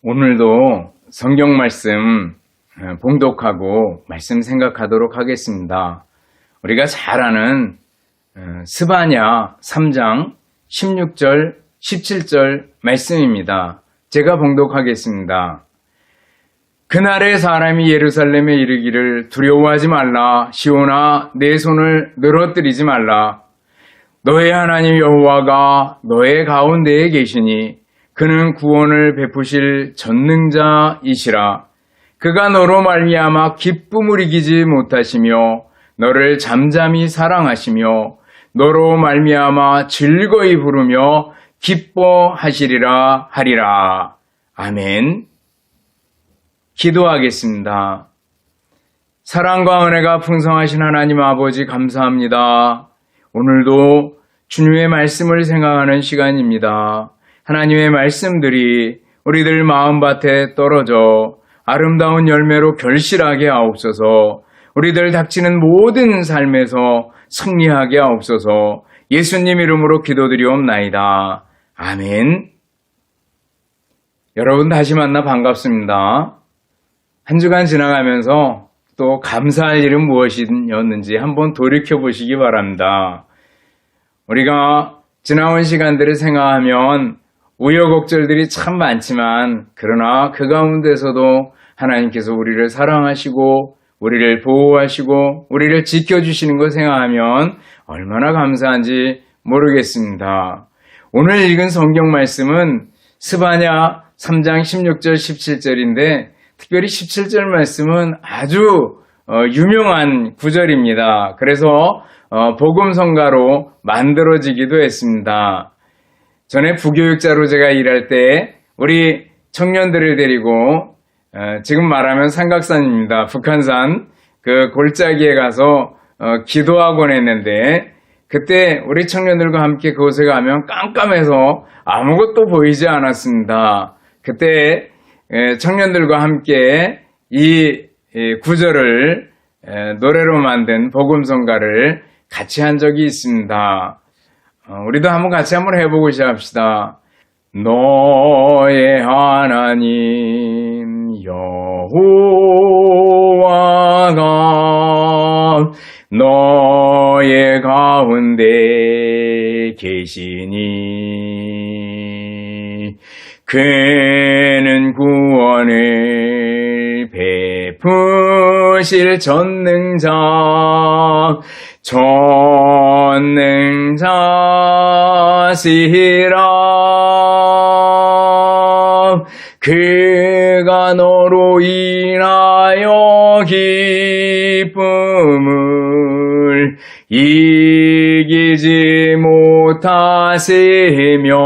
오늘도 성경 말씀 봉독하고 말씀 생각하도록 하겠습니다. 우리가 잘 아는 스바냐 3장 16절, 17절 말씀입니다. 제가 봉독하겠습니다. 그날에 사람이 예루살렘에 이르기를 두려워하지 말라. 시온아 내 손을 늘어뜨리지 말라. 너의 하나님 여호와가 너의 가운데에 계시니 그는 구원을 베푸실 전능자이시라. 그가 너로 말미암아 기쁨을 이기지 못하시며 너를 잠잠히 사랑하시며 너로 말미암아 즐거이 부르며 기뻐하시리라 하리라. 아멘. 기도하겠습니다. 사랑과 은혜가 풍성하신 하나님 아버지 감사합니다. 오늘도 주님의 말씀을 생각하는 시간입니다. 하나님의 말씀들이 우리들 마음밭에 떨어져 아름다운 열매로 결실하게 하옵소서. 우리들 닥치는 모든 삶에서 승리하게 하옵소서. 예수님 이름으로 기도드리옵나이다. 아멘. 여러분 다시 만나 반갑습니다. 한 주간 지나가면서 또 감사할 일은 무엇이었는지 한번 돌이켜 보시기 바랍니다. 우리가 지나온 시간들을 생각하면 우여곡절들이 참 많지만 그러나 그 가운데서도 하나님께서 우리를 사랑하시고 우리를 보호하시고 우리를 지켜주시는 것 생각하면 얼마나 감사한지 모르겠습니다. 오늘 읽은 성경 말씀은 스바냐 3장 16절 17절인데 특별히 17절 말씀은 아주 유명한 구절입니다. 그래서 복음성가로 만들어지기도 했습니다. 전에 부교육자로 제가 일할 때 우리 청년들을 데리고 지금 말하면 삼각산입니다. 북한산 그 골짜기에 가서 기도학원 했는데 그때 우리 청년들과 함께 그곳에 가면 깜깜해서 아무것도 보이지 않았습니다. 그때 청년들과 함께 이 구절을 노래로 만든 복음성가를 같이 한 적이 있습니다. 우리도 같이 한번 해보고 시작합시다. 너의 하나님 여호와가 너의 가운데 계시니 그는 구원을 베푸실 전능자시라. 그가 너로 인하여 기쁨을 이기지 못하시며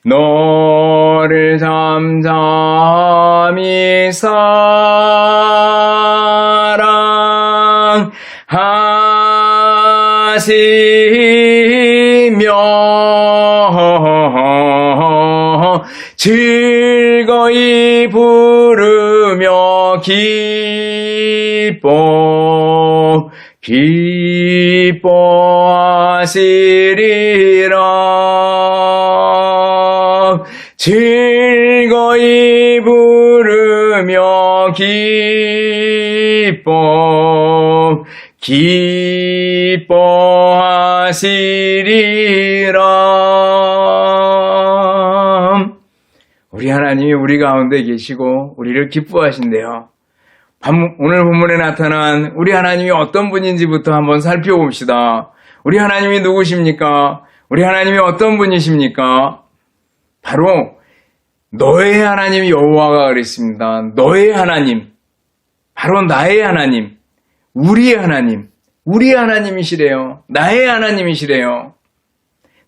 너를 잠잠히 사랑하시며 즐거이 부르며 기뻐하시리라. 즐거이 부르며 기뻐하시리라. 우리 하나님이 우리 가운데 계시고 우리를 기뻐하신대요. 오늘 본문에 나타난 우리 하나님이 어떤 분인지부터 한번 살펴봅시다. 우리 하나님이 누구십니까? 우리 하나님이 어떤 분이십니까? 바로 너의 하나님 여호와가 그랬습니다. 너의 하나님, 바로 나의 하나님, 우리의 하나님, 우리의 하나님이시래요. 나의 하나님이시래요.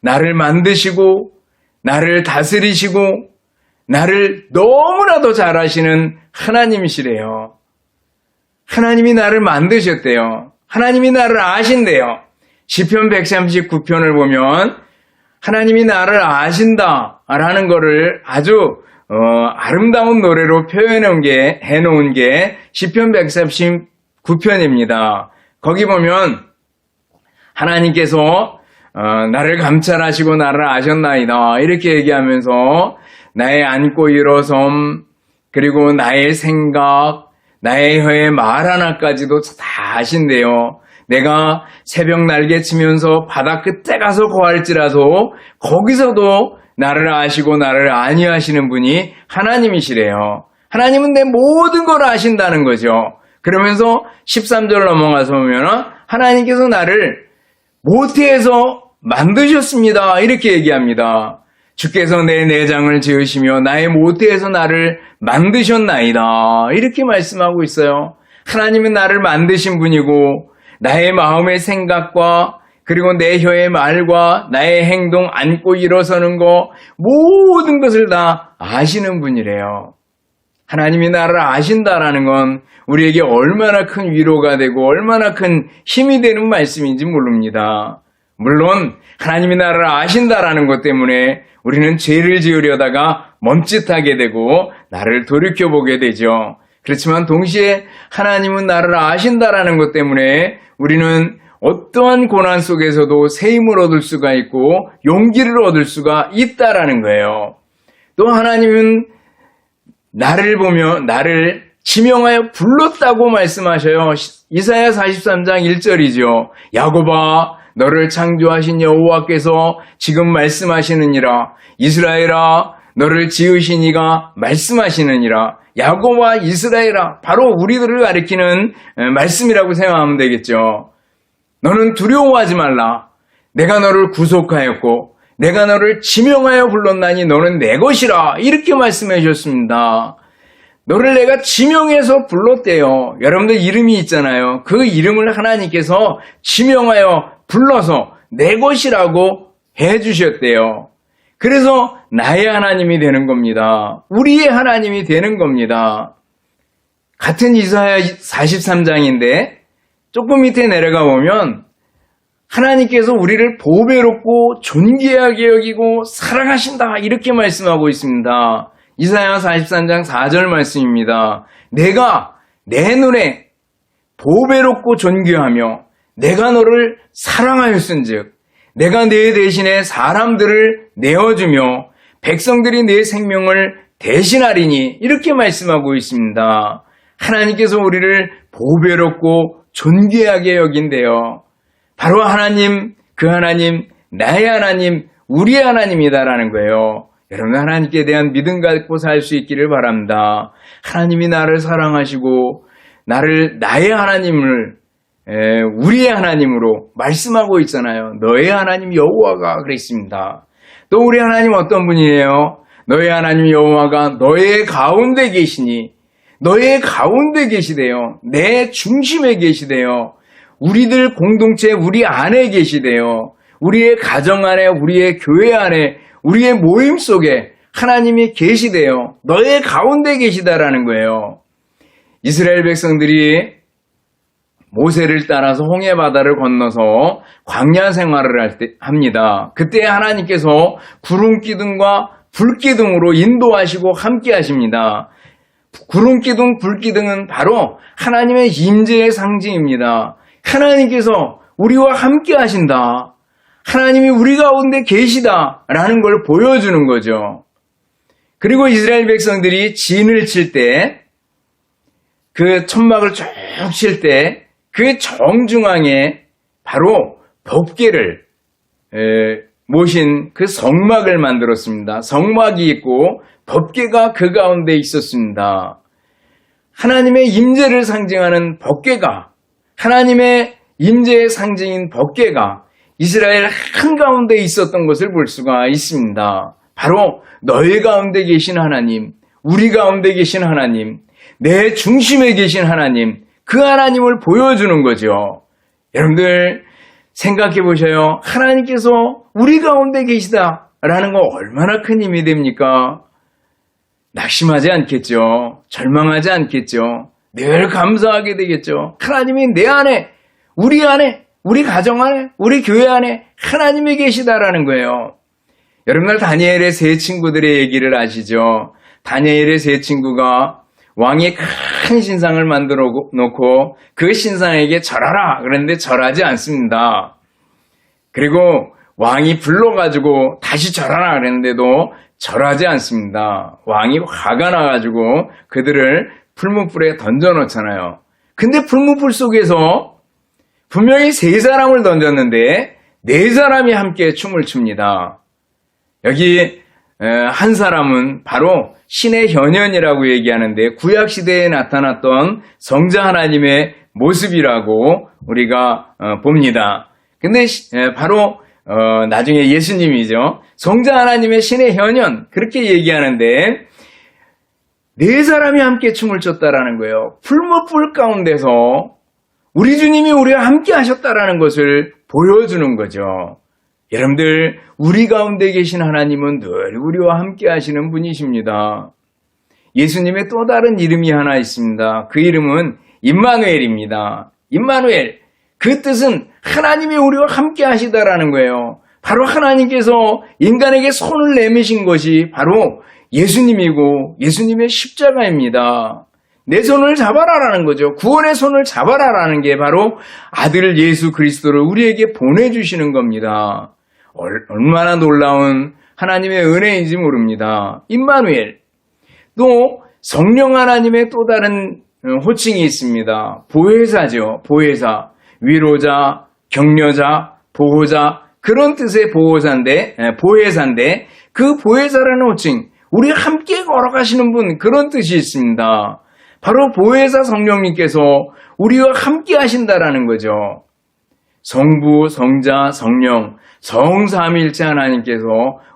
나를 만드시고 나를 다스리시고 나를 너무나도 잘 아시는 하나님이시래요. 하나님이 나를 만드셨대요. 하나님이 나를 아신대요. 시편 139편을 보면 하나님이 나를 아신다라는 것을 아주 아름다운 노래로 해놓은 게 시편 139편입니다. 거기 보면 하나님께서 나를 감찰하시고 나를 아셨나이다 이렇게 얘기하면서 나의 앉고 일어섬, 그리고 나의 생각, 나의 혀의 말 하나까지도 다 아신대요. 내가 새벽 날개 치면서 바다 끝에 가서 거할지라도 거기서도 나를 아시고 나를 안위하시는 분이 하나님이시래요. 하나님은 내 모든 걸 아신다는 거죠. 그러면서 13절 넘어가서 보면 하나님께서 나를 모태에서 만드셨습니다. 이렇게 얘기합니다. 주께서 내 내장을 지으시며 나의 모태에서 나를 만드셨나이다. 이렇게 말씀하고 있어요. 하나님은 나를 만드신 분이고 나의 마음의 생각과 그리고 내 혀의 말과 나의 행동, 앉고 일어서는 거 모든 것을 다 아시는 분이래요. 하나님이 나를 아신다라는 건 우리에게 얼마나 큰 위로가 되고 얼마나 큰 힘이 되는 말씀인지 모릅니다. 물론 하나님이 나를 아신다라는 것 때문에 우리는 죄를 지으려다가 멈칫하게 되고 나를 돌이켜보게 되죠. 그렇지만 동시에 하나님은 나를 아신다라는 것 때문에 우리는 어떠한 고난 속에서도 새 힘을 얻을 수가 있고 용기를 얻을 수가 있다라는 거예요. 또 하나님은 나를 보며 나를 지명하여 불렀다고 말씀하셔요. 이사야 43장 1절이죠. 야곱아 너를 창조하신 여호와께서 지금 말씀하시느니라. 이스라엘아 너를 지으신 이가 말씀하시느니라. 야곱아 이스라엘아, 바로 우리들을 가리키는 말씀이라고 생각하면 되겠죠. 너는 두려워하지 말라. 내가 너를 구속하였고 내가 너를 지명하여 불렀나니 너는 내 것이라. 이렇게 말씀해 주셨습니다. 너를 내가 지명해서 불렀대요. 여러분들 이름이 있잖아요. 그 이름을 하나님께서 지명하여 불러서 내 것이라고 해 주셨대요. 그래서 나의 하나님이 되는 겁니다. 우리의 하나님이 되는 겁니다. 같은 이사야 43장인데 조금 밑에 내려가 보면 하나님께서 우리를 보배롭고 존귀하게 여기고 사랑하신다 이렇게 말씀하고 있습니다. 이사야 43장 4절 말씀입니다. 내가 내 눈에 보배롭고 존귀하며 내가 너를 사랑하였은즉 내가 내 대신에 사람들을 내어주며 백성들이 내 생명을 대신하리니 이렇게 말씀하고 있습니다. 하나님께서 우리를 보배롭고 존귀하게 여긴대요. 바로 하나님, 그 하나님, 나의 하나님, 우리의 하나님이다라는 거예요. 여러분 하나님께 대한 믿음 갖고 살 수 있기를 바랍니다. 하나님이 나를 사랑하시고 나를 나의 하나님을 우리의 하나님으로 말씀하고 있잖아요. 너의 하나님 여호와가 그랬습니다. 또 우리 하나님 어떤 분이에요? 너의 하나님 여호와가 너의 가운데 계시니 너의 가운데 계시대요. 내 중심에 계시대요. 우리들 공동체 우리 안에 계시대요. 우리의 가정 안에 우리의 교회 안에 우리의 모임 속에 하나님이 계시대요. 너의 가운데 계시다라는 거예요. 이스라엘 백성들이 모세를 따라서 홍해바다를 건너서 광야 생활을 합니다. 그때 하나님께서 구름기둥과 불기둥으로 인도하시고 함께 하십니다. 구름기둥, 불기둥은 바로 하나님의 임재의 상징입니다. 하나님께서 우리와 함께 하신다. 하나님이 우리 가운데 계시다라는 걸 보여주는 거죠. 그리고 이스라엘 백성들이 진을 칠 때, 그 천막을 쭉 칠 때 그 정중앙에 바로 법궤를 모신 그 성막을 만들었습니다. 성막이 있고 법궤가 그 가운데 있었습니다. 하나님의 임재를 상징하는 법궤가, 하나님의 임재의 상징인 법궤가 이스라엘 한가운데 있었던 것을 볼 수가 있습니다. 바로 너희 가운데 계신 하나님, 우리 가운데 계신 하나님, 내 중심에 계신 하나님, 그 하나님을 보여주는 거죠. 여러분들 생각해 보셔요. 하나님께서 우리 가운데 계시다라는 거 얼마나 큰 힘이 됩니까? 낙심하지 않겠죠. 절망하지 않겠죠. 늘 감사하게 되겠죠. 하나님이 내 안에, 우리 가정 안에, 우리 교회 안에 하나님이 계시다라는 거예요. 여러분들 다니엘의 세 친구들의 얘기를 아시죠? 다니엘의 세 친구가 왕이 큰 신상을 만들어 놓고 그 신상에게 절하라 그랬는데 절하지 않습니다. 그리고 왕이 불러가지고 다시 절하라 그랬는데도 절하지 않습니다. 왕이 화가 나가지고 그들을 풀무불에 던져놓잖아요. 근데 풀무불 속에서 분명히 3사람을 던졌는데 4사람이 함께 춤을 춥니다. 여기 한 사람은 바로 신의 현현이라고 얘기하는데 구약시대에 나타났던 성자 하나님의 모습이라고 우리가 봅니다. 근데 바로 나중에 예수님이죠. 성자 하나님의 신의 현현 그렇게 얘기하는데 4사람이 함께 춤을 췄다라는 거예요. 풀무불 가운데서 우리 주님이 우리와 함께 하셨다라는 것을 보여주는 거죠. 여러분들 우리 가운데 계신 하나님은 늘 우리와 함께 하시는 분이십니다. 예수님의 또 다른 이름이 하나 있습니다. 그 이름은 임마누엘입니다. 임마누엘 그 뜻은 하나님이 우리와 함께 하시다라는 거예요. 바로 하나님께서 인간에게 손을 내미신 것이 바로 예수님이고 예수님의 십자가입니다. 내 손을 잡아라라는 거죠. 구원의 손을 잡아라라는 게 바로 아들 예수 그리스도를 우리에게 보내주시는 겁니다. 얼마나 놀라운 하나님의 은혜인지 모릅니다. 임마누엘. 또 성령 하나님의 또 다른 호칭이 있습니다. 보혜사죠. 보혜사. 위로자, 격려자, 보호자 그런 뜻의 보혜사인데 그 보혜사라는 호칭 우리 함께 걸어가시는 분 그런 뜻이 있습니다. 바로 보혜사 성령님께서 우리와 함께 하신다라는 거죠. 성부, 성자, 성령, 성삼위일체 하나님께서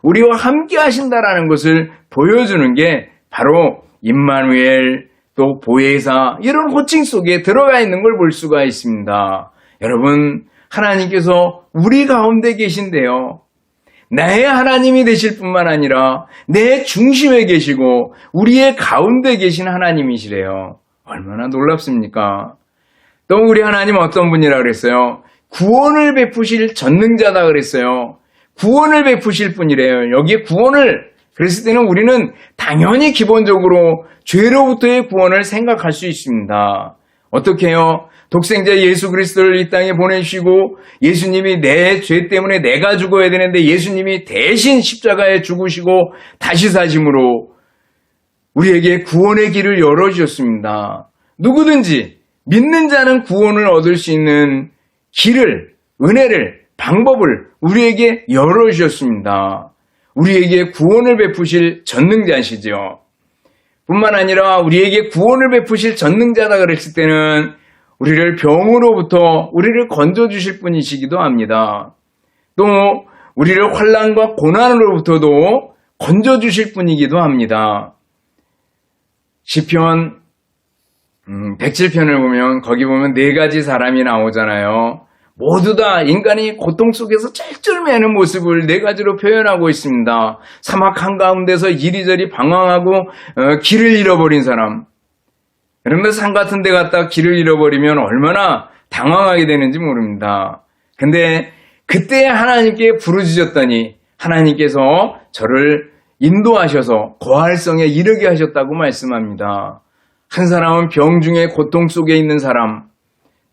우리와 함께 하신다라는 것을 보여주는 게 바로 임마누엘 또 보혜사 이런 호칭 속에 들어가 있는 걸 볼 수가 있습니다. 여러분 하나님께서 우리 가운데 계신데요. 나의 하나님이 되실 뿐만 아니라 내 중심에 계시고 우리의 가운데 계신 하나님이시래요. 얼마나 놀랍습니까? 또 우리 하나님 어떤 분이라 그랬어요? 구원을 베푸실 전능자다 그랬어요. 구원을 베푸실 분이래요. 여기에 구원을 그랬을 때는 우리는 당연히 기본적으로 죄로부터의 구원을 생각할 수 있습니다. 어떻게 해요? 독생자 예수 그리스도를 이 땅에 보내시고 예수님이 내 죄 때문에 내가 죽어야 되는데 예수님이 대신 십자가에 죽으시고 다시 사심으로 우리에게 구원의 길을 열어주셨습니다. 누구든지 믿는 자는 구원을 얻을 수 있는 길을, 은혜를, 방법을 우리에게 열어주셨습니다. 우리에게 구원을 베푸실 전능자시죠. 뿐만 아니라 우리에게 구원을 베푸실 전능자다 그랬을 때는 우리를 병으로부터 우리를 건져주실 분이시기도 합니다. 또 우리를 환난과 고난으로부터도 건져주실 분이기도 합니다. 시편 107편을 보면 거기 보면 4가지 사람이 나오잖아요. 모두 다 인간이 고통 속에서 쩔쩔매는 모습을 4가지로 표현하고 있습니다. 사막 한가운데서 이리저리 방황하고 길을 잃어버린 사람. 여러분들 산 같은 데 갔다 길을 잃어버리면 얼마나 당황하게 되는지 모릅니다. 근데 그때 하나님께 부르짖었더니 하나님께서 저를 인도하셔서 고할성에 이르게 하셨다고 말씀합니다. 한 사람은 병중에 고통 속에 있는 사람,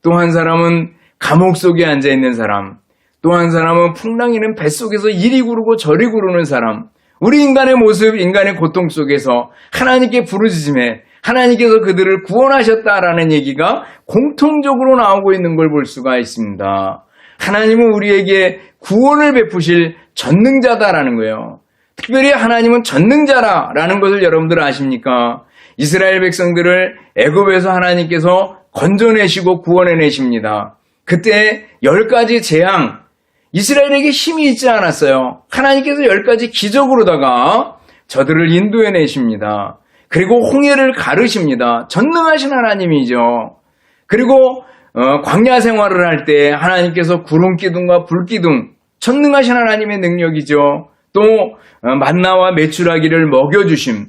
또 한 사람은 감옥 속에 앉아있는 사람, 또 한 사람은 풍랑이는 뱃속에서 이리 구르고 저리 구르는 사람, 우리 인간의 모습, 인간의 고통 속에서 하나님께 부르짖음에 하나님께서 그들을 구원하셨다라는 얘기가 공통적으로 나오고 있는 걸 볼 수가 있습니다. 하나님은 우리에게 구원을 베푸실 전능자다라는 거예요. 특별히 하나님은 전능자라는 것을 여러분들 아십니까? 이스라엘 백성들을 애굽에서 하나님께서 건져내시고 구원해내십니다. 그때 10가지 재앙, 이스라엘에게 힘이 있지 않았어요. 하나님께서 10가지 기적으로다가 저들을 인도해내십니다. 그리고 홍해를 가르십니다. 전능하신 하나님이죠. 그리고 광야 생활을 할 때 하나님께서 구름기둥과 불기둥, 전능하신 하나님의 능력이죠. 또 만나와 메추라기를 먹여주심,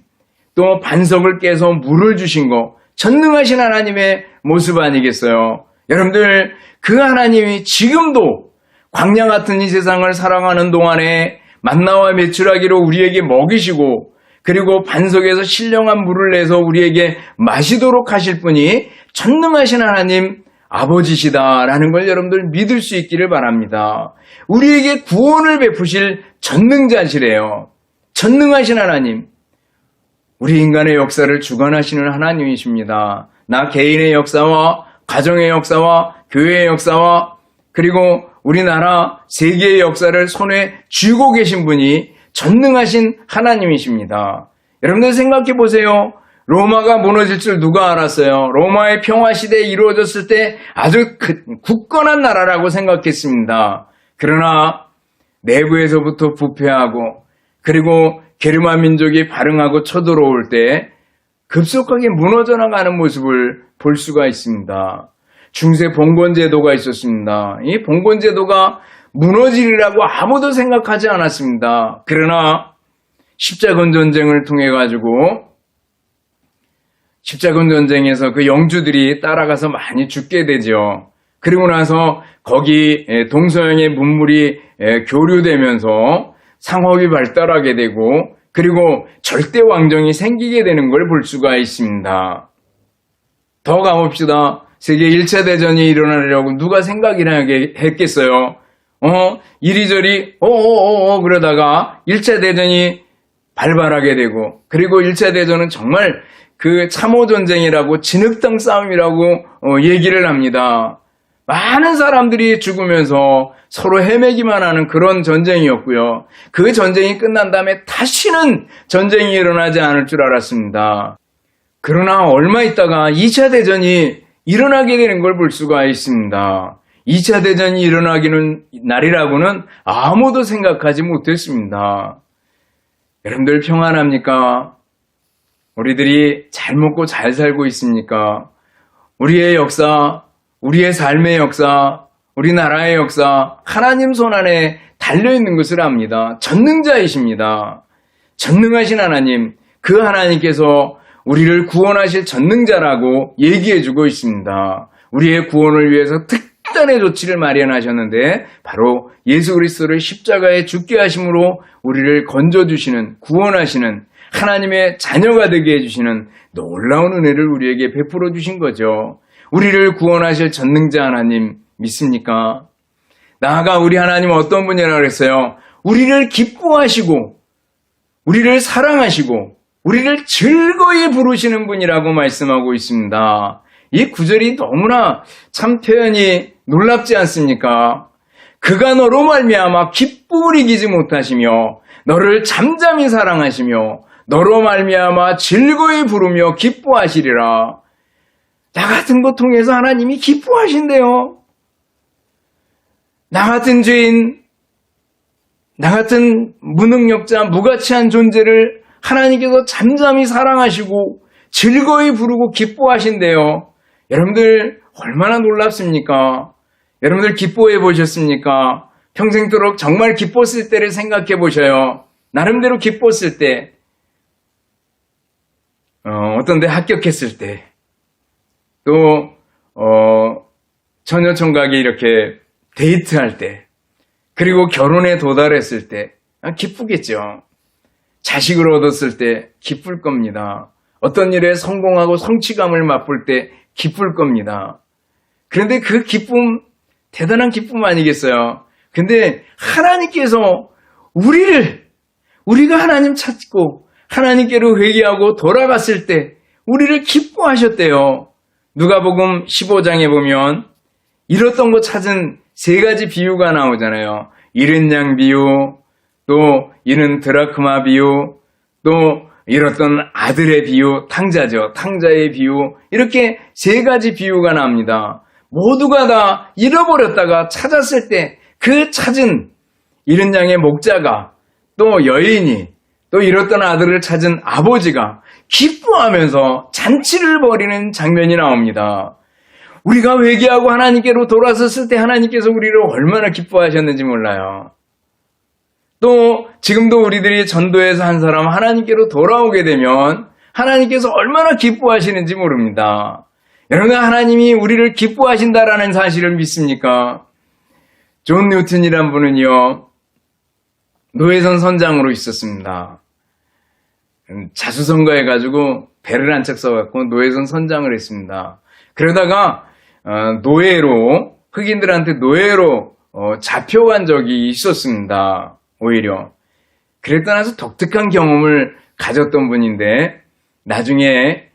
또 반석을 깨서 물을 주신 것, 전능하신 하나님의 모습 아니겠어요? 여러분들 그 하나님이 지금도 광야 같은 이 세상을 살아가는 동안에 만나와 메추라기로 우리에게 먹이시고 그리고 반석에서 신령한 물을 내서 우리에게 마시도록 하실 분이 전능하신 하나님 아버지시다라는 걸 여러분들 믿을 수 있기를 바랍니다. 우리에게 구원을 베푸실 전능자시래요. 전능하신 하나님, 우리 인간의 역사를 주관하시는 하나님이십니다. 나 개인의 역사와 가정의 역사와 교회의 역사와 그리고 우리나라 세계의 역사를 손에 쥐고 계신 분이 전능하신 하나님이십니다. 여러분들 생각해 보세요. 로마가 무너질 줄 누가 알았어요? 로마의 평화시대에 이루어졌을 때 아주 굳건한 나라라고 생각했습니다. 그러나 내부에서부터 부패하고 그리고 게르만 민족이 발흥하고 쳐들어올 때 급속하게 무너져 나가는 모습을 볼 수가 있습니다. 중세 봉건제도가 있었습니다. 이 봉건제도가 무너지리라고 아무도 생각하지 않았습니다. 그러나 십자군 전쟁을 통해 가지고 십자군 전쟁에서 그 영주들이 따라가서 많이 죽게 되죠. 그리고 나서 거기 동서양의 문물이 교류되면서 상업이 발달하게 되고 그리고 절대 왕정이 생기게 되는 걸 볼 수가 있습니다. 더 가봅시다. 세계 1차 대전이 일어나려고 누가 생각이나 했겠어요? 이리저리 그러다가 1차 대전이 발발하게 되고 그리고 1차 대전은 정말 그 참호전쟁이라고 진흙탕 싸움이라고 얘기를 합니다. 많은 사람들이 죽으면서 서로 헤매기만 하는 그런 전쟁이었고요. 그 전쟁이 끝난 다음에 다시는 전쟁이 일어나지 않을 줄 알았습니다. 그러나 얼마 있다가 2차 대전이 일어나게 되는 걸 볼 수가 있습니다. 2차 대전이 일어나기는 날이라고는 아무도 생각하지 못했습니다. 여러분들 평안합니까? 우리들이 잘 먹고 잘 살고 있습니까? 우리의 역사, 우리의 삶의 역사, 우리나라의 역사, 하나님 손안에 달려있는 것을 압니다. 전능자이십니다. 전능하신 하나님, 그 하나님께서 우리를 구원하실 전능자라고 얘기해주고 있습니다. 우리의 구원을 위해서 특단의 조치를 마련하셨는데 바로 예수 그리스도를 십자가에 죽게 하심으로 우리를 건져주시는, 구원하시는 하나님의 자녀가 되게 해주시는 놀라운 은혜를 우리에게 베풀어 주신 거죠. 우리를 구원하실 전능자 하나님 믿습니까? 나아가 우리 하나님 어떤 분이라고 그랬어요? 우리를 기뻐하시고 우리를 사랑하시고 우리를 즐거이 부르시는 분이라고 말씀하고 있습니다. 이 구절이 너무나 참 표현이 놀랍지 않습니까? 그가 너로 말미암아 기쁨을 이기지 못하시며 너를 잠잠히 사랑하시며 너로 말미암아 즐거이 부르며 기뻐하시리라. 나 같은 거 통해서 하나님이 기뻐하신대요. 나 같은 죄인, 나 같은 무능력자, 무가치한 존재를 하나님께서 잠잠히 사랑하시고 즐거이 부르고 기뻐하신대요. 여러분들 얼마나 놀랍습니까? 여러분들 기뻐해 보셨습니까? 평생도록 정말 기뻤을 때를 생각해 보셔요. 나름대로 기뻤을 때, 어떤 데 합격했을 때, 또 처녀총각이 이렇게 데이트할 때, 그리고 결혼에 도달했을 때 기쁘겠죠. 자식을 얻었을 때 기쁠 겁니다. 어떤 일에 성공하고 성취감을 맛볼 때 기쁠 겁니다. 그런데 그 기쁨, 대단한 기쁨 아니겠어요? 근데 하나님께서 우리가 하나님 찾고 하나님께로 회개하고 돌아갔을 때 우리를 기뻐하셨대요. 누가복음 15장에 보면 잃었던 거 찾은 세 가지 비유가 나오잖아요. 잃은 양 비유, 또 잃은 드라크마 비유, 또 잃었던 아들의 비유, 탕자죠. 탕자의 비유. 이렇게 세 가지 비유가 납니다. 모두가 다 잃어버렸다가 찾았을 때 그 찾은 잃은 양의 목자가, 또 여인이, 또 잃었던 아들을 찾은 아버지가 기뻐하면서 잔치를 벌이는 장면이 나옵니다. 우리가 회개하고 하나님께로 돌아섰을 때 하나님께서 우리를 얼마나 기뻐하셨는지 몰라요. 또 지금도 우리들이 전도해서 한 사람 하나님께로 돌아오게 되면 하나님께서 얼마나 기뻐하시는지 모릅니다. 여러분, 하나님이 우리를 기뻐하신다라는 사실을 믿습니까? 존 뉴턴이란 분은요, 노회선 선장으로 있었습니다. 자수성가해가지고 배를 한 척 써갖고 노회선 선장을 했습니다. 그러다가 흑인들한테 노예로 잡혀간 적이 있었습니다. 오히려 그랬던 아주 독특한 경험을 가졌던 분인데 나중에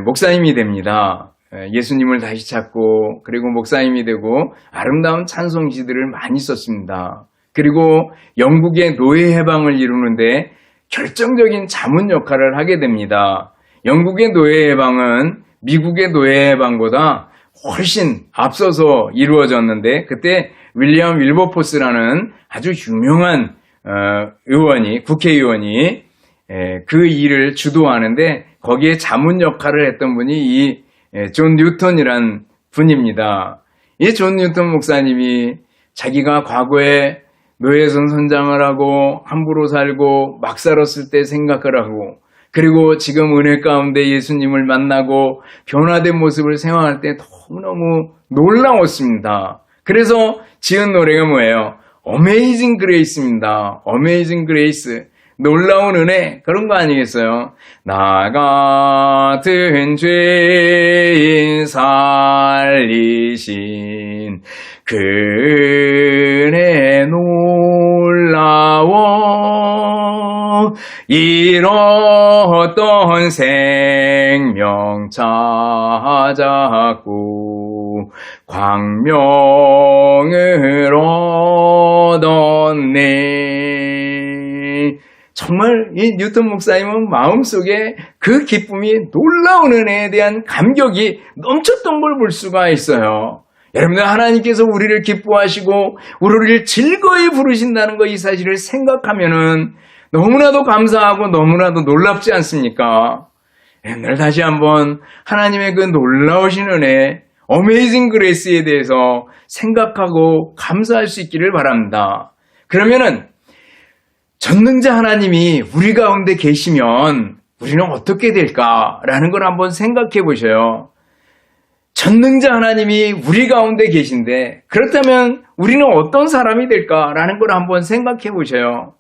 목사님이 됩니다. 예수님을 다시 찾고 그리고 목사님이 되고 아름다운 찬송 시들을 많이 썼습니다. 그리고 영국의 노예 해방을 이루는데 결정적인 자문 역할을 하게 됩니다. 영국의 노예 해방은 미국의 노예 해방보다 훨씬 앞서서 이루어졌는데 그때 윌리엄 윌버포스라는 아주 유명한 국회의원이 그 일을 주도하는데 거기에 자문 역할을 했던 분이 이 존 뉴턴이란 분입니다. 이 존 뉴턴 목사님이 자기가 과거에 노예선 선장을 하고 함부로 살고 막 살았을 때 생각을 하고 그리고 지금 은혜 가운데 예수님을 만나고 변화된 모습을 생각할 때 너무너무 놀라웠습니다. 그래서 지은 노래가 뭐예요? Amazing Grace입니다. Amazing Grace. 놀라운 은혜 그런 거 아니겠어요? 나 같은 죄인 살리신 그 은혜 놀라워 잃었던 생명 찾았고 광명을 얻었네. 정말 이 뉴턴 목사님은 마음속에 그 기쁨이 놀라운 은혜에 대한 감격이 넘쳤던 걸 볼 수가 있어요. 여러분들 하나님께서 우리를 기뻐하시고 우리를 즐거이 부르신다는 거 이 사실을 생각하면은 너무나도 감사하고 너무나도 놀랍지 않습니까? 여러분들 다시 한번 하나님의 그 놀라우신 은혜 어메이징 그레이스에 대해서 생각하고 감사할 수 있기를 바랍니다. 그러면은 전능자 하나님이 우리 가운데 계시면 우리는 어떻게 될까라는 걸 한번 생각해 보셔요. 전능자 하나님이 우리 가운데 계신데 그렇다면 우리는 어떤 사람이 될까라는 걸 한번 생각해 보셔요.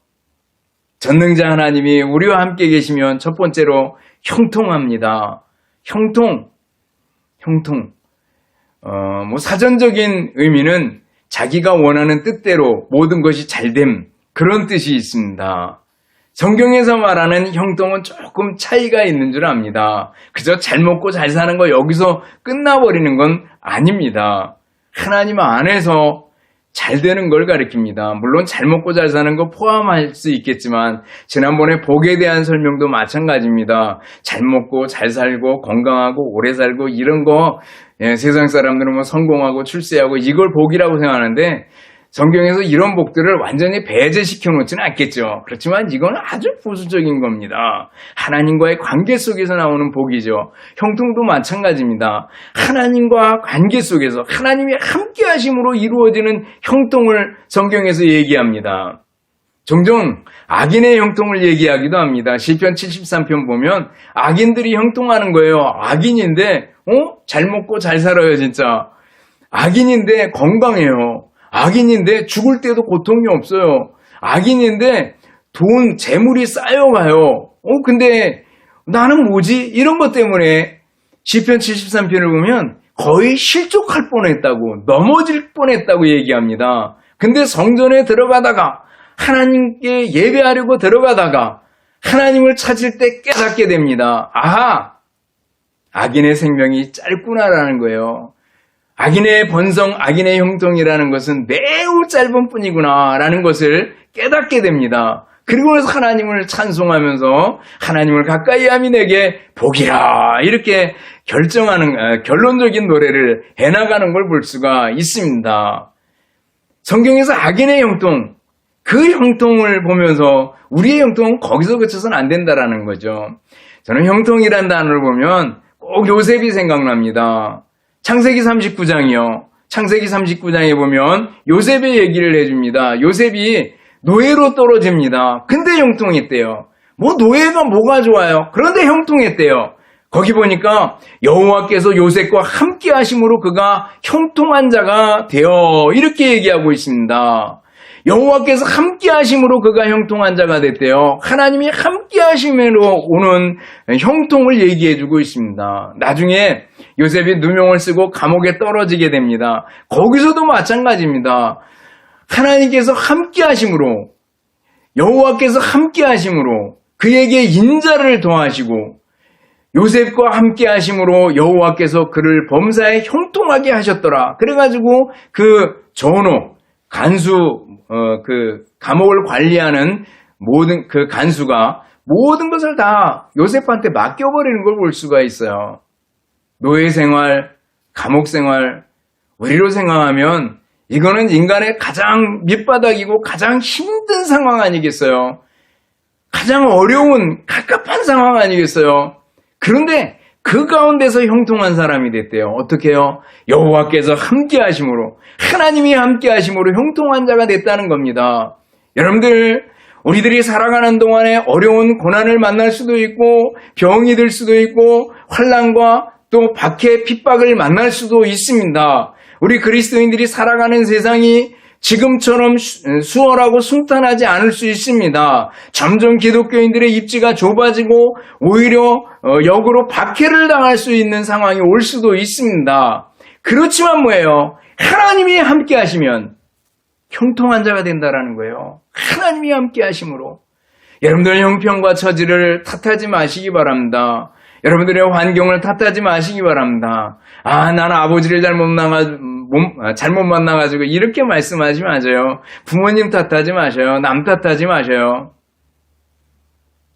전능자 하나님이 우리와 함께 계시면 첫 번째로 형통합니다. 형통. 사전적인 의미는 자기가 원하는 뜻대로 모든 것이 잘됨 그런 뜻이 있습니다. 성경에서 말하는 형통은 조금 차이가 있는 줄 압니다. 그저 잘 먹고 잘 사는 거 여기서 끝나버리는 건 아닙니다. 하나님 안에서 잘 되는 걸 가리킵니다. 물론 잘 먹고 잘 사는 거 포함할 수 있겠지만 지난번에 복에 대한 설명도 마찬가지입니다. 잘 먹고 잘 살고 건강하고 오래 살고 이런 거 세상 사람들은 뭐 성공하고 출세하고 이걸 복이라고 생각하는데 성경에서 이런 복들을 완전히 배제시켜 놓지는 않겠죠. 그렇지만 이건 아주 부수적인 겁니다. 하나님과의 관계 속에서 나오는 복이죠. 형통도 마찬가지입니다. 하나님과 관계 속에서 하나님이 함께 하심으로 이루어지는 형통을 성경에서 얘기합니다. 종종 악인의 형통을 얘기하기도 합니다. 시편 73편 보면 악인들이 형통하는 거예요. 악인인데 잘 먹고 잘 살아요 진짜. 악인인데 건강해요. 악인인데 죽을 때도 고통이 없어요. 악인인데 돈, 재물이 쌓여가요. 근데 나는 뭐지? 이런 것 때문에 시편 73편을 보면 거의 실족할 뻔했다고, 넘어질 뻔했다고 얘기합니다. 근데 성전에 들어가다가 하나님께 예배하려고 들어가다가 하나님을 찾을 때 깨닫게 됩니다. 아하! 악인의 생명이 짧구나라는 거예요. 악인의 번성, 악인의 형통이라는 것은 매우 짧은 뿐이구나라는 것을 깨닫게 됩니다. 그리고 나서 하나님을 찬송하면서 하나님을 가까이 함이 내게 복이라 이렇게 결론적인 노래를 해나가는 걸 볼 수가 있습니다. 성경에서 악인의 형통, 그 형통을 보면서 우리의 형통은 거기서 그쳐서는 안 된다라는 거죠. 저는 형통이란 단어를 보면 꼭 요셉이 생각납니다. 창세기 39장이요. 창세기 39장에 보면 요셉의 얘기를 해줍니다. 요셉이 노예로 떨어집니다. 근데 형통했대요. 노예가 뭐가 좋아요? 그런데 형통했대요. 거기 보니까 여호와께서 요셉과 함께 하심으로 그가 형통한 자가 되어 이렇게 얘기하고 있습니다. 여호와께서 함께 하심으로 그가 형통한 자가 됐대요. 하나님이 함께 하심으로 오는 형통을 얘기해주고 있습니다. 나중에 요셉이 누명을 쓰고 감옥에 떨어지게 됩니다. 거기서도 마찬가지입니다. 하나님께서 함께 하심으로 여호와께서 함께 하심으로 그에게 인자를 더하시고 요셉과 함께 하심으로 여호와께서 그를 범사에 형통하게 하셨더라. 그래가지고 그 전호, 간수, 그 감옥을 관리하는 모든 그 간수가 모든 것을 다 요셉한테 맡겨버리는 걸 볼 수가 있어요. 노예 생활, 감옥 생활, 우리로 생각하면 이거는 인간의 가장 밑바닥이고 가장 힘든 상황 아니겠어요? 가장 어려운 갑갑한 상황 아니겠어요? 그런데 그 가운데서 형통한 사람이 됐대요. 어떻게 해요? 여호와께서 함께 하심으로, 하나님이 함께 하심으로 형통한 자가 됐다는 겁니다. 여러분들, 우리들이 살아가는 동안에 어려운 고난을 만날 수도 있고 병이 들 수도 있고 환난과 또 박해 핍박을 만날 수도 있습니다. 우리 그리스도인들이 살아가는 세상이 지금처럼 수월하고 순탄하지 않을 수 있습니다. 점점 기독교인들의 입지가 좁아지고 오히려 역으로 박해를 당할 수 있는 상황이 올 수도 있습니다. 그렇지만 뭐예요? 하나님이 함께 하시면 형통한 자가 된다라는 거예요. 하나님이 함께 하심으로. 여러분들 형편과 처지를 탓하지 마시기 바랍니다. 여러분들의 환경을 탓하지 마시기 바랍니다. 나는 아버지를 잘못 만나가지고 이렇게 말씀하지 마세요. 부모님 탓하지 마세요. 남 탓하지 마세요.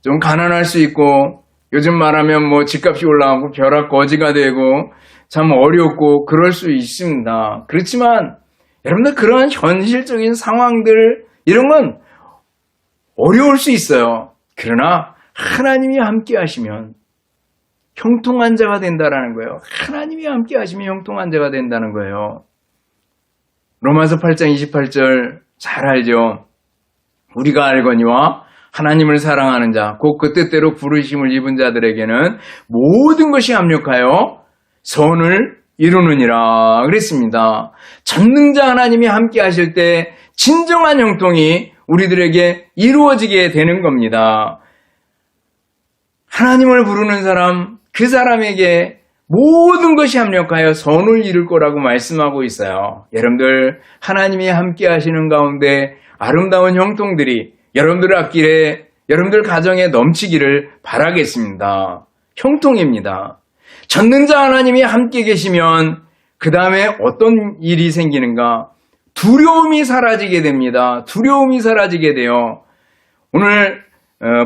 좀 가난할 수 있고 요즘 말하면 뭐 집값이 올라가고 벼락 거지가 되고 참 어렵고 그럴 수 있습니다. 그렇지만 여러분들 그런 현실적인 상황들 이런 건 어려울 수 있어요. 그러나 하나님이 함께 하시면 형통한 자가 된다라는 거예요. 하나님이 함께 하시면 형통한 자가 된다는 거예요. 로마서 8장 28절 잘 알죠? 우리가 알거니와 하나님을 사랑하는 자, 곧 그 뜻대로 부르심을 입은 자들에게는 모든 것이 합력하여 선을 이루느니라 그랬습니다. 전능자 하나님이 함께 하실 때 진정한 형통이 우리들에게 이루어지게 되는 겁니다. 하나님을 부르는 사람, 그 사람에게 모든 것이 합력하여 선을 이룰 거라고 말씀하고 있어요. 여러분들 하나님이 함께 하시는 가운데 아름다운 형통들이 여러분들 앞길에 여러분들 가정에 넘치기를 바라겠습니다. 형통입니다. 전능자 하나님이 함께 계시면 그 다음에 어떤 일이 생기는가? 두려움이 사라지게 됩니다. 두려움이 사라지게 돼요. 오늘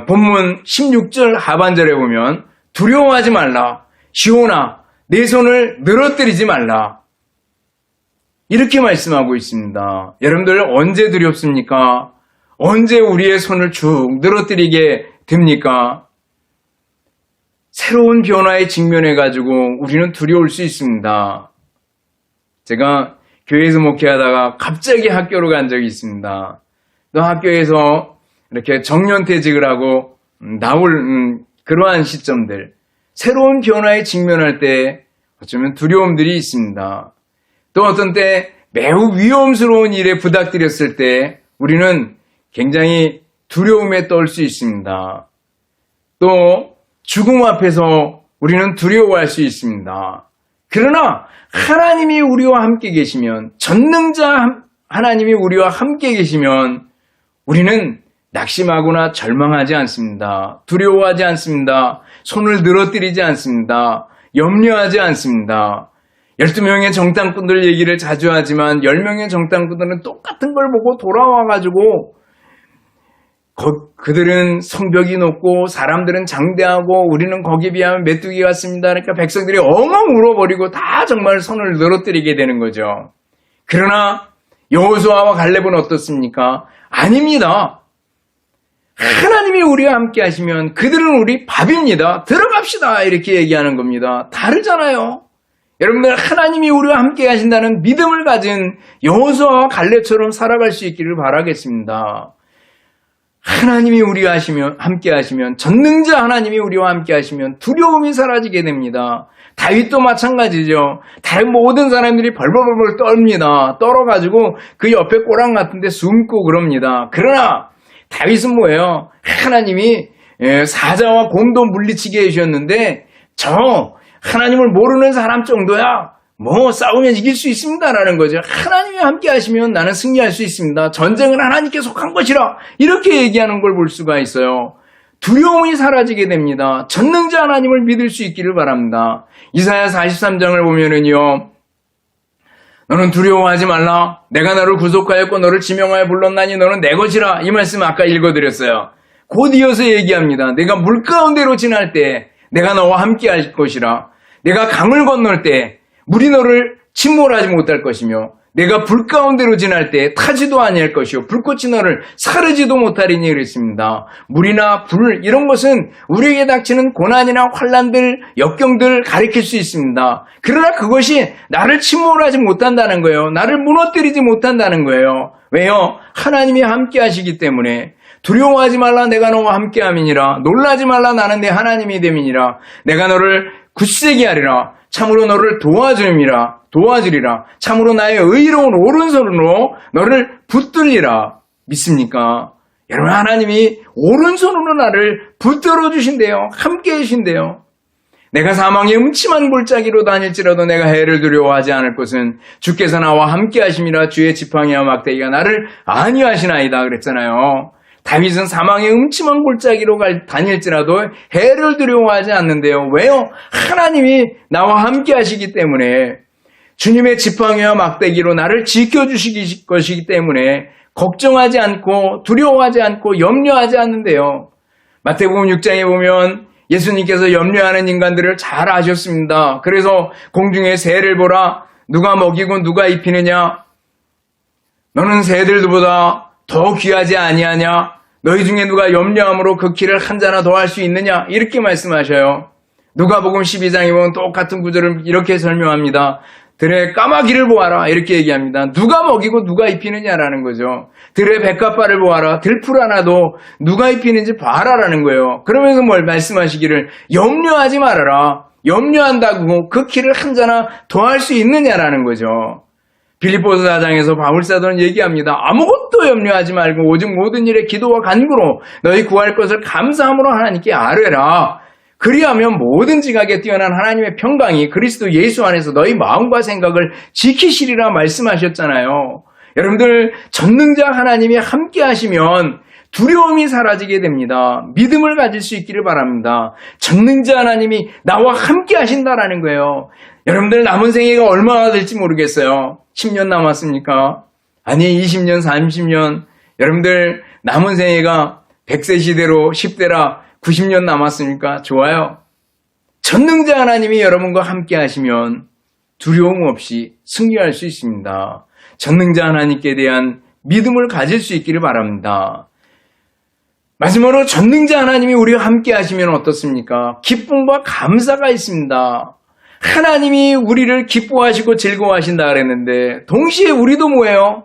본문 16절 하반절에 보면 두려워하지 말라. 시온아, 내 손을 늘어뜨리지 말라. 이렇게 말씀하고 있습니다. 여러분들 언제 두렵습니까? 언제 우리의 손을 쭉 늘어뜨리게 됩니까? 새로운 변화에 직면해가지고 우리는 두려울 수 있습니다. 제가 교회에서 목회하다가 갑자기 학교로 간 적이 있습니다. 또 학교에서 이렇게 정년퇴직을 하고 나올 그러한 시점들, 새로운 변화에 직면할 때 어쩌면 두려움들이 있습니다. 또 어떤 때 매우 위험스러운 일에 부닥뜨렸을 때 우리는 굉장히 두려움에 떨 수 있습니다. 또 죽음 앞에서 우리는 두려워할 수 있습니다. 그러나 하나님이 우리와 함께 계시면, 전능자 하나님이 우리와 함께 계시면 우리는 낙심하거나 절망하지 않습니다. 두려워하지 않습니다. 손을 늘어뜨리지 않습니다. 염려하지 않습니다. 12명의 정탐꾼들 얘기를 자주 하지만 10명의 정탐꾼들은 똑같은 걸 보고 돌아와가지고 그들은 성벽이 높고 사람들은 장대하고 우리는 거기에 비하면 메뚜기 같습니다. 그러니까 백성들이 엉엉 울어버리고 다 정말 손을 늘어뜨리게 되는 거죠. 그러나 여호수아와 갈렙은 어떻습니까? 아닙니다. 하나님이 우리와 함께 하시면 그들은 우리 밥입니다. 들어갑시다. 이렇게 얘기하는 겁니다. 다르잖아요. 여러분들 하나님이 우리와 함께 하신다는 믿음을 가진 여호수아와 갈렙처럼 살아갈 수 있기를 바라겠습니다. 하나님이 우리와 함께 하시면, 전능자 하나님이 우리와 함께 하시면 두려움이 사라지게 됩니다. 다윗도 마찬가지죠. 다른 모든 사람들이 벌벌벌 떨립니다. 떨어가지고 그 옆에 꼬랑 같은데 숨고 그럽니다. 그러나 다윗은 뭐예요? 하나님이 사자와 곰도 물리치게 해주셨는데 저 하나님을 모르는 사람 정도야 싸우면 이길 수 있습니다라는 거죠. 하나님이 함께 하시면 나는 승리할 수 있습니다. 전쟁은 하나님께 속한 것이라. 이렇게 얘기하는 걸 볼 수가 있어요. 두려움이 사라지게 됩니다. 전능자 하나님을 믿을 수 있기를 바랍니다. 이사야 43장을 보면은요. 너는 두려워하지 말라. 내가 너를 구속하였고 너를 지명하여 불렀나니 너는 내 것이라. 이 말씀 아까 읽어드렸어요. 곧 이어서 얘기합니다. 내가 물 가운데로 지날 때 내가 너와 함께 할 것이라. 내가 강을 건널 때 물이 너를 침몰하지 못할 것이며 내가 불 가운데로 지날 때 타지도 아니할 것이요 불꽃이 너를 사르지도 못하리니 그랬습니다. 물이나 불 이런 것은 우리에게 닥치는 고난이나 환난들, 역경들을 가리킬 수 있습니다. 그러나 그것이 나를 침몰하지 못한다는 거예요. 나를 무너뜨리지 못한다는 거예요. 왜요? 하나님이 함께 하시기 때문에. 두려워하지 말라 내가 너와 함께 함이니라. 놀라지 말라 나는 내 하나님이 됨이니라. 내가 너를 굳세게 하리라. 참으로 너를 도와주리라. 참으로 나의 의로운 오른손으로 너를 붙들리라. 믿습니까? 여러분 하나님이 오른손으로 나를 붙들어 주신대요. 함께 해주신대요. 내가 사망의 음침한 골짜기로 다닐지라도 내가 해를 두려워하지 않을 것은 주께서 나와 함께 하심이라. 주의 지팡이와 막대기가 나를 안위하시나이다 그랬잖아요. 다윗은 사망의 음침한 골짜기로 다닐지라도 해를 두려워하지 않는데요. 왜요? 하나님이 나와 함께 하시기 때문에 주님의 지팡이와 막대기로 나를 지켜주실 것이기 때문에 걱정하지 않고 두려워하지 않고 염려하지 않는데요. 마태복음 6장에 보면 예수님께서 염려하는 인간들을 잘 아셨습니다. 그래서 공중의 새를 보라. 누가 먹이고 누가 입히느냐? 너는 새들보다 더 귀하지 아니하냐? 너희 중에 누가 염려함으로 그 길을 한 자나 더 할 수 있느냐? 이렇게 말씀하셔요. 누가복음 12장에 보면 똑같은 구절을 이렇게 설명합니다. 들의 까마귀를 보아라 이렇게 얘기합니다. 누가 먹이고 누가 입히느냐라는 거죠. 들의 백합발을 보아라. 들풀 하나도 누가 입히는지 봐라라는 거예요. 그러면서 뭘 말씀하시기를 염려하지 말아라. 염려한다고 그 길을 한 자나 더 할 수 있느냐라는 거죠. 빌립보서 4장에서 바울사도는 얘기합니다. 아무것도 염려하지 말고 오직 모든 일에 기도와 간구로 너희 구할 것을 감사함으로 하나님께 아뢰라. 그리하면 모든 지각에 뛰어난 하나님의 평강이 그리스도 예수 안에서 너희 마음과 생각을 지키시리라 말씀하셨잖아요. 여러분들 전능자 하나님이 함께 하시면 두려움이 사라지게 됩니다. 믿음을 가질 수 있기를 바랍니다. 전능자 하나님이 나와 함께 하신다라는 거예요. 여러분들 남은 생애가 얼마나 될지 모르겠어요. 10년 남았습니까? 아니 20년, 30년. 여러분들 남은 생애가 100세 시대로 10대라 90년 남았으니까 좋아요. 전능자 하나님이 여러분과 함께 하시면 두려움 없이 승리할 수 있습니다. 전능자 하나님께 대한 믿음을 가질 수 있기를 바랍니다. 마지막으로 전능자 하나님이 우리와 함께 하시면 어떻습니까? 기쁨과 감사가 있습니다. 하나님이 우리를 기뻐하시고 즐거워하신다 그랬는데 동시에 우리도 뭐예요?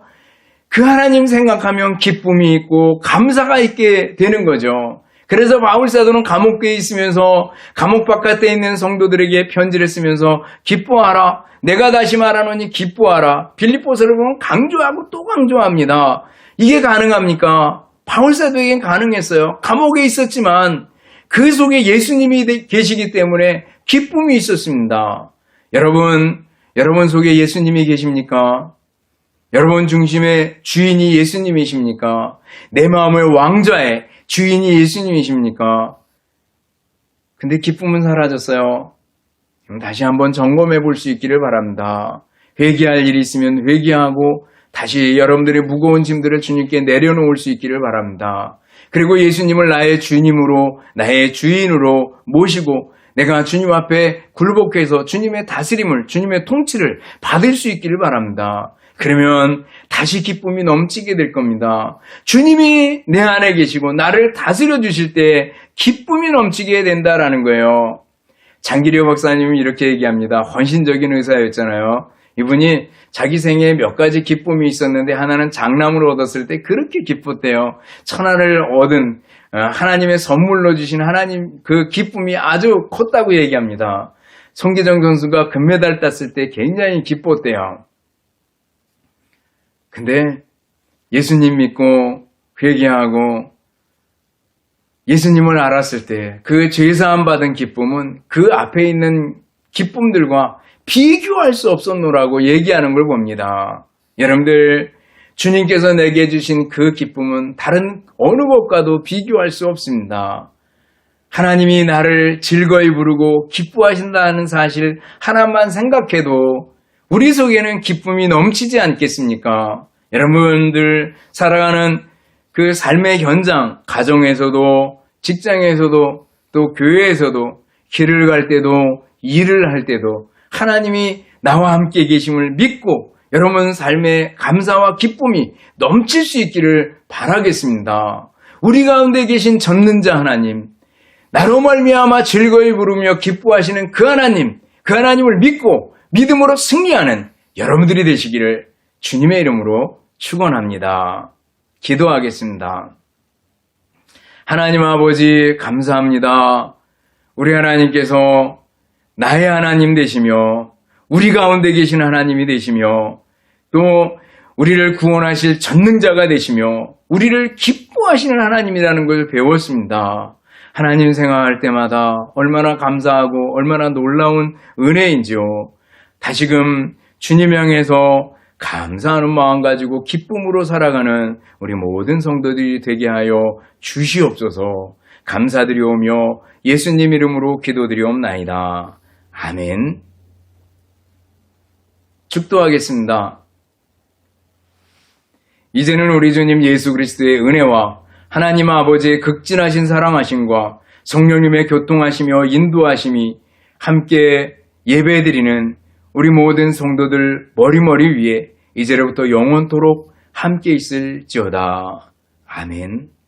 그 하나님 생각하면 기쁨이 있고 감사가 있게 되는 거죠. 그래서 바울사도는 감옥에 있으면서 감옥 바깥에 있는 성도들에게 편지를 쓰면서 기뻐하라. 내가 다시 말하노니 기뻐하라. 빌립보서를 보면 강조하고 또 강조합니다. 이게 가능합니까? 바울사도에겐 가능했어요. 감옥에 있었지만 그 속에 예수님이 계시기 때문에 기쁨이 있었습니다. 여러분 속에 예수님이 계십니까? 여러분 중심의 주인이 예수님이십니까? 내 마음의 왕좌의 주인이 예수님이십니까? 근데 기쁨은 사라졌어요. 그럼 다시 한번 점검해 볼 수 있기를 바랍니다. 회개할 일이 있으면 회개하고 다시 여러분들의 무거운 짐들을 주님께 내려놓을 수 있기를 바랍니다. 그리고 예수님을 나의 주님으로 나의 주인으로 모시고 내가 주님 앞에 굴복해서 주님의 다스림을 주님의 통치를 받을 수 있기를 바랍니다. 그러면 다시 기쁨이 넘치게 될 겁니다. 주님이 내 안에 계시고 나를 다스려 주실 때 기쁨이 넘치게 된다라는 거예요. 장기려 박사님이 이렇게 얘기합니다. 헌신적인 의사였잖아요. 이분이 자기 생애에 몇 가지 기쁨이 있었는데 하나는 장남을 얻었을 때 그렇게 기뻤대요. 천하를 얻은 하나님의 선물로 주신 하나님 그 기쁨이 아주 컸다고 얘기합니다. 송기정 선수가 금메달 땄을 때 굉장히 기뻤대요. 근데 예수님 믿고 회개하고 예수님을 알았을 때 그 죄사함 받은 기쁨은 그 앞에 있는 기쁨들과 비교할 수 없었노라고 얘기하는 걸 봅니다. 여러분들, 주님께서 내게 주신 그 기쁨은 다른 어느 것과도 비교할 수 없습니다. 하나님이 나를 즐거이 부르고 기뻐하신다는 사실 하나만 생각해도 우리 속에는 기쁨이 넘치지 않겠습니까? 여러분들 살아가는 그 삶의 현장, 가정에서도, 직장에서도, 또 교회에서도, 길을 갈 때도, 일을 할 때도 하나님이 나와 함께 계심을 믿고 여러분 삶의 감사와 기쁨이 넘칠 수 있기를 바라겠습니다. 우리 가운데 계신 전능자 하나님, 나로 말미암아 즐거이 부르며 기뻐하시는 그 하나님을 믿고 믿음으로 승리하는 여러분들이 되시기를 주님의 이름으로 축원합니다. 기도하겠습니다. 하나님 아버지 감사합니다. 우리 하나님께서 나의 하나님 되시며 우리 가운데 계신 하나님이 되시며 또 우리를 구원하실 전능자가 되시며 우리를 기뻐하시는 하나님이라는 걸 배웠습니다. 하나님 생각할 때마다 얼마나 감사하고 얼마나 놀라운 은혜인지요. 다시금 주님 향해서 감사하는 마음 가지고 기쁨으로 살아가는 우리 모든 성도들이 되게 하여 주시옵소서. 감사드리오며 예수님 이름으로 기도드리옵나이다. 아멘. 축도하겠습니다. 이제는 우리 주님 예수 그리스도의 은혜와 하나님 아버지의 극진하신 사랑하심과 성령님의 교통하시며 인도하심이 함께 예배드리는 우리 모든 성도들 머리머리 위에 이제로부터 영원토록 함께 있을지어다. 아멘.